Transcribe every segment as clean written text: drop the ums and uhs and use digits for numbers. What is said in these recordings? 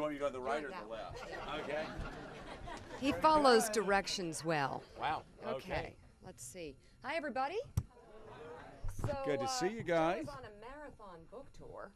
want me to go to the right or the left? Okay. He follows directions well. Wow. Okay. Let's see. Hi, everybody. So, Good to see you guys. Joe is on a marathon book tour.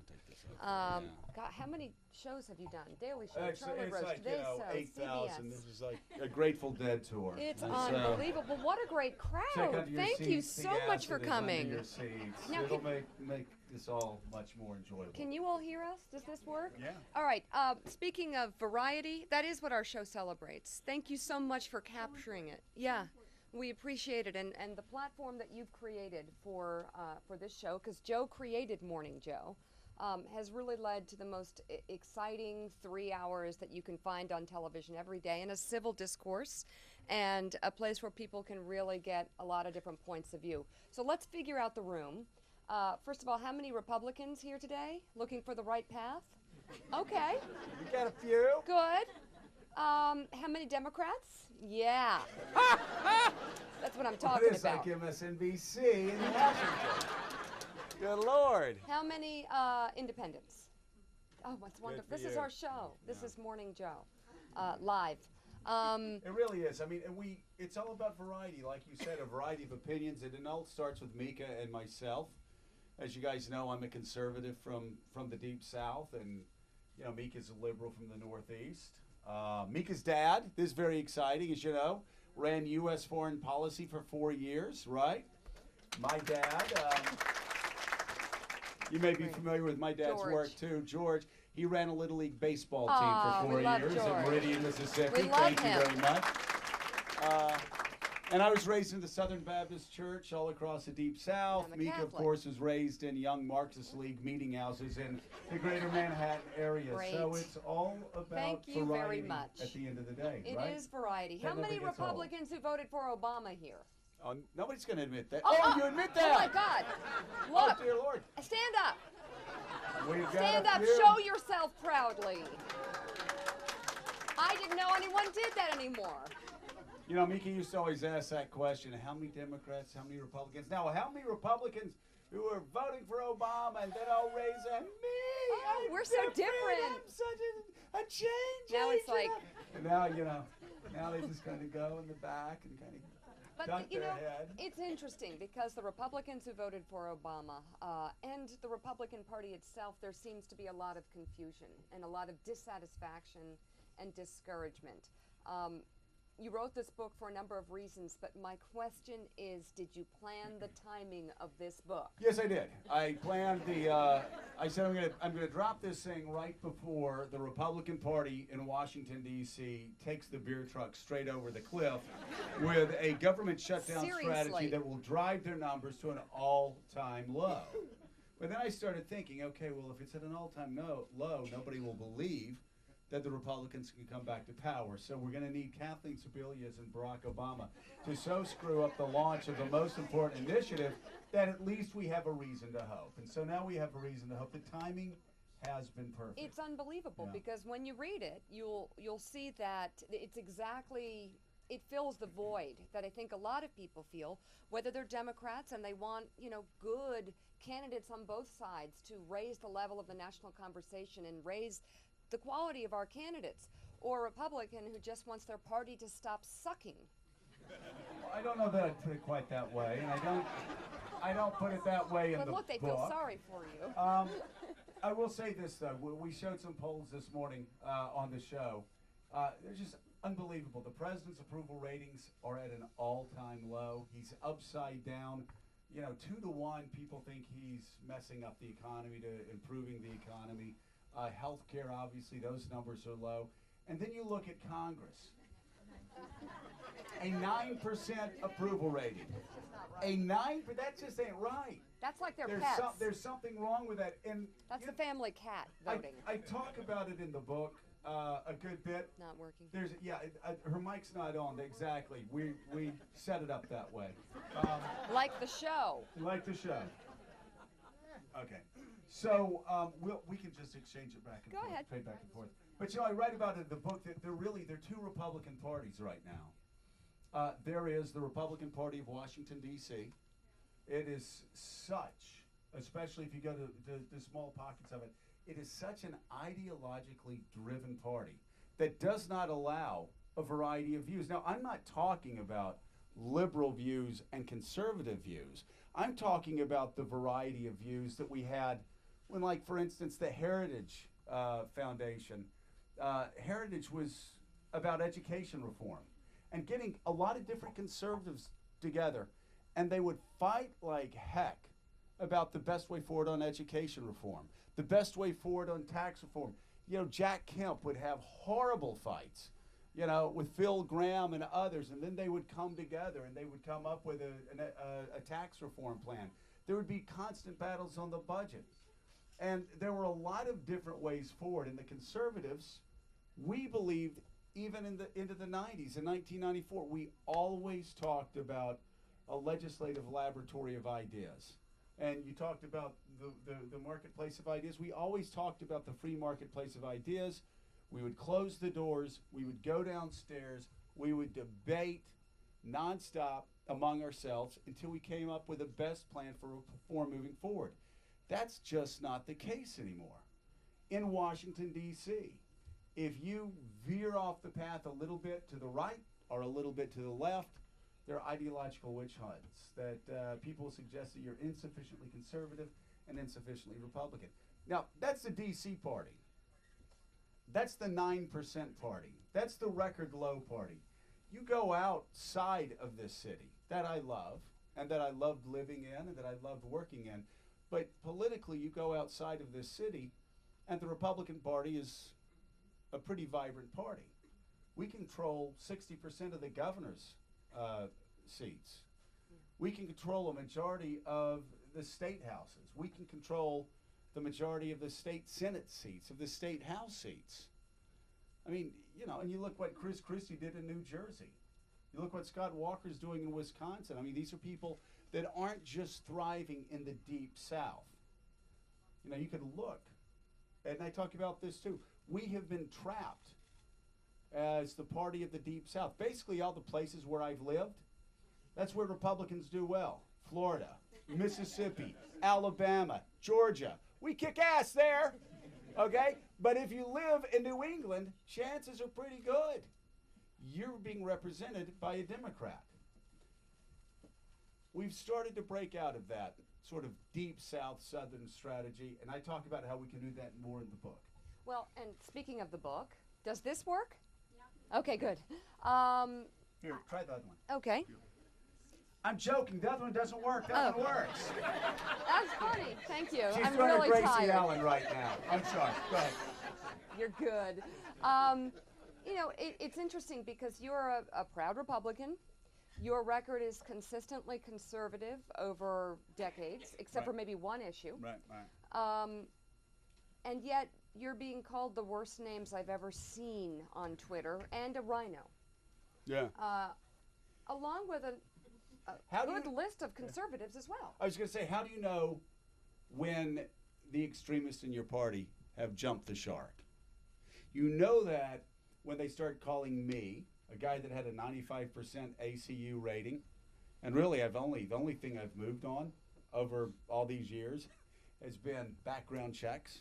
God, how many shows have you done? Daily Show, Charlie It's Rose, like, Today Show, 8,000. CBS. This is like a Grateful Dead tour. It's unbelievable. What a great Check crowd. under your Thank you seats. so The much for acid is under coming. your seats. Now, It'll make this all much more enjoyable. Can you all hear us? Does this work? Yeah. All right. Speaking of variety, that is what our show celebrates. Thank you so much for capturing it. Yeah. We appreciate it, and the platform that you've created for this show, because Joe created Morning Joe, has really led to the most exciting 3 hours that you can find on television every day, in a civil discourse, and a place where people can really get a lot of different points of view. So let's figure out the room. First of all, how many Republicans here today looking for the right path? Okay. We got a few. Good. How many Democrats? Yeah. That's what I'm talking It's about. like MSNBC in Washington. Good Lord. How many independents? Oh, what's wonderful. This is our show. This is Morning Joe, live. It really is. I mean, it's all about variety, like you said, a variety of opinions. And it all starts with Mika and myself. As you guys know, I'm a conservative from the Deep South, and Mika's a liberal from the Northeast. Mika's dad, this is very exciting, as you know, ran U.S. foreign policy for 4 years, right? My dad, you may be familiar with my dad's work too, George. He ran a Little League baseball team for 4 years in Meridian, Mississippi. Thank you very much. And I was raised in the Southern Baptist Church all across the Deep South. Mika, of course, was raised in young Marxist League meeting houses in the greater Manhattan area. Great. So it's all about Thank you variety very much. at the end of the day, It right? is variety. How That many never gets old. Republicans who voted for Obama here? Oh, nobody's going to admit that. Oh, you admit that? Oh, my God. Look. Oh, dear Lord. Stand up. We've got Stand a up. few. Show yourself proudly. I didn't know anyone did that anymore. Mika used to always ask that question, how many Democrats, how many Republicans? Now, how many Republicans who are voting for Obama and then all raise a me? Oh, we're so different. I'm such a change Now it's agent. like... And now they just kind of go in the back and kind of duck their head. It's interesting because the Republicans who voted for Obama and the Republican Party itself, there seems to be a lot of confusion and a lot of dissatisfaction and discouragement. You wrote this book for a number of reasons, but my question is, did you plan the timing of this book? Yes, I did. I planned I said I'm gonna drop this thing right before the Republican Party in Washington, D.C. takes the beer truck straight over the cliff with a government shutdown strategy that will drive their numbers to an all-time low. But then I started thinking, okay, well, if it's at an all-time low, nobody will believe that the Republicans can come back to power. So we're going to need Kathleen Sebelius and Barack Obama to so screw up the launch of the most important initiative that at least we have a reason to hope. And so now we have a reason to hope. The timing has been perfect. It's unbelievable because when you read it, you'll see that it's exactly, it fills the void that I think a lot of people feel, whether they're Democrats and they want, good candidates on both sides to raise the level of the national conversation and raise the quality of our candidates, or a Republican who just wants their party to stop sucking. Well, I don't know that I'd put it quite that way, and I don't put it that way in the book. But look, they feel sorry for you. I will say this though, we showed some polls this morning on the show. They're just unbelievable. The president's approval ratings are at an all-time low. He's upside down. 2-to-1, people think he's messing up the economy to improving the economy. Healthcare, obviously, those numbers are low. And then you look at Congress. A 9% approval rating. That just ain't right. That's like their pets. There's something wrong with that. And that's the family cat voting. I talk about it in the book a good bit. Not working. Her mic's not on. Exactly. We set it up that way. Like the show. Like the show. Okay. So we can just exchange it back and forth. Go ahead. Trade back and forth. But I write about it in the book that there are two Republican parties right now. There is the Republican Party of Washington, D.C. It is such, especially if you go to the small pockets of it, it is such an ideologically driven party that does not allow a variety of views. Now, I'm not talking about liberal views and conservative views. I'm talking about the variety of views that we had when, like, for instance, the Heritage Foundation. Heritage was about education reform and getting a lot of different conservatives together, and they would fight like heck about the best way forward on education reform, the best way forward on tax reform. You know, Jack Kemp would have horrible fights, you know, with Phil Gramm and others, and then they would come together and they would come up with a tax reform plan. There would be constant battles on the budget. And there were a lot of different ways forward. And the conservatives, we believed, even into the 90s, in 1994, we always talked about a legislative laboratory of ideas. And you talked about the marketplace of ideas. We always talked about the free marketplace of ideas. We would close the doors. We would go downstairs. We would debate nonstop among ourselves until we came up with the best plan for reform moving forward. That's just not the case anymore. In Washington, D.C., if you veer off the path a little bit to the right or a little bit to the left, there are ideological witch hunts that people suggest that you're insufficiently conservative and insufficiently Republican. Now, that's the D.C. party. That's the 9% party. That's the record low party. You go outside of this city that I love and that I loved living in and that I loved working in, but politically you go outside of this city and the Republican Party is a pretty vibrant party. We control 60% of the governor's seats. We can control a majority of the state houses. We can control the majority of the state Senate seats, of the state House seats. I mean, you know, and you look what Chris Christie did in New Jersey. You look what Scott Walker's doing in Wisconsin. I mean, these are people that aren't just thriving in the deep South. You know, you could look, and I talk about this too. We have been trapped as the party of the deep South. Basically, all the places where I've lived, that's where Republicans do well. Florida, Mississippi, Alabama, Georgia. We kick ass there, okay? But if you live in New England, chances are pretty good you're being represented by a Democrat. We've started to break out of that sort of deep South Southern strategy, and I talk about how we can do that more in the book. Well, and speaking of the book, does this work? Yeah. Okay, good. Here, try the other one. Okay. I'm joking. The other one doesn't work. That one works. That's funny. Thank you. She's I'm doing really a Gracie tired. Allen right now. I'm sorry. Go ahead. You're good. You know, it's interesting because you're a proud Republican. Your record is consistently conservative over decades, except for maybe one issue. Right. And yet you're being called the worst names I've ever seen on Twitter, and a rhino. Yeah. Along with a good list of conservatives as well. I was going to say, how do you know when the extremists in your party have jumped the shark? You know that when they start calling me, a guy that had a 95% ACU rating, and really the only thing I've moved on over all these years has been background checks,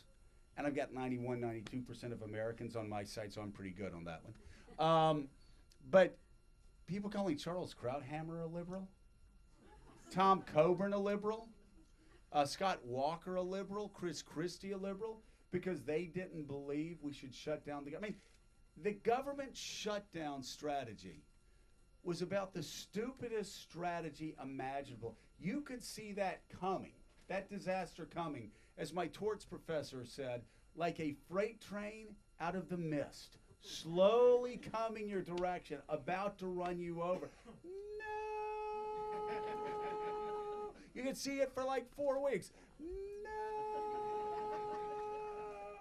and I've got 92% of Americans on my site, so I'm pretty good on that one. But people calling Charles Krauthammer a liberal, Tom Coburn a liberal, Scott Walker a liberal, Chris Christie a liberal, because they didn't believe we should shut down the government. I mean, the government shutdown strategy was about the stupidest strategy imaginable. You could see that coming, that disaster coming, as my torts professor said, like a freight train out of the mist, slowly coming your direction, about to run you over. No! You could see it for like 4 weeks. No!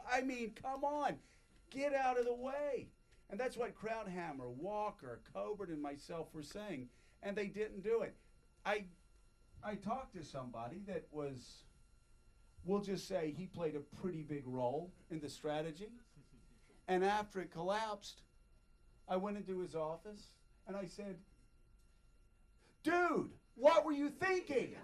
I mean, come on. Get out of the way. And that's what Krauthammer, Walker, Coburn, and myself were saying, and they didn't do it. I talked to somebody that was, we'll just say he played a pretty big role in the strategy. And after it collapsed, I went into his office and I said, dude, what were you thinking?